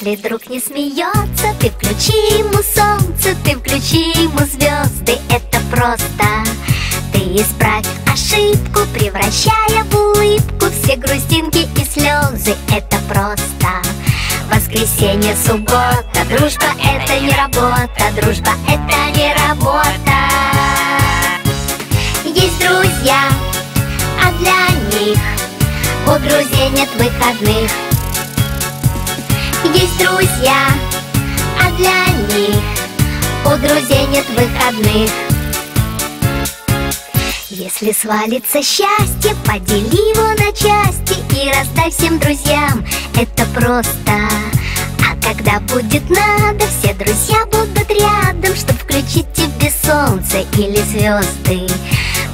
Если друг не смеется, ты включи ему солнце, ты включи ему звезды, это просто. Ты исправь ошибку, превращая в улыбку все грустинки и слезы, это просто. Воскресенье, суббота, дружба это не работа, дружба это не работа. Есть друзья, а для них у друзей нет выходных. Есть друзья, а для них у друзей нет выходных. Если свалится счастье, подели его на части и раздай всем друзьям, это просто. А когда будет надо, все друзья будут рядом, чтоб включить тебе солнце или звезды.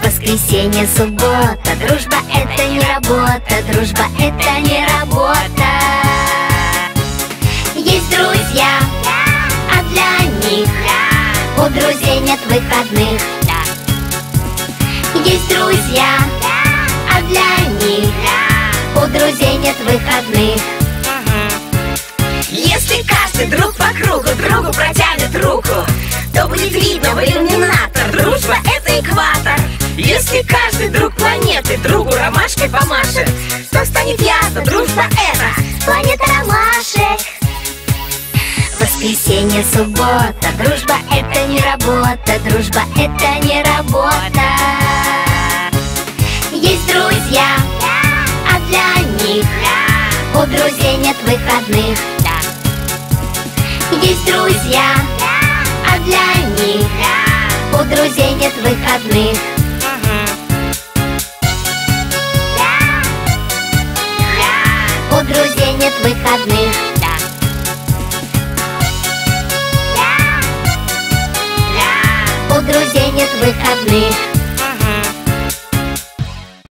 Воскресенье, суббота, дружба это не работа, дружба это не работа. Есть друзья, а для них у друзей нет выходных. Есть друзья, а для них у друзей нет выходных. Если каждый друг по кругу другу протянет руку, то будет видно в иллюминатор, дружба это экватор. Если каждый друг планеты другу ромашкой помашет, то станет ясно, дружба это планета ромашек. Воскресенье, суббота, дружба это не работа, дружба это не работа. Есть друзья, а для них у друзей нет выходных. Есть друзья, а для них у друзей нет выходных. У друзей нет выходных. У друзей нет выходных.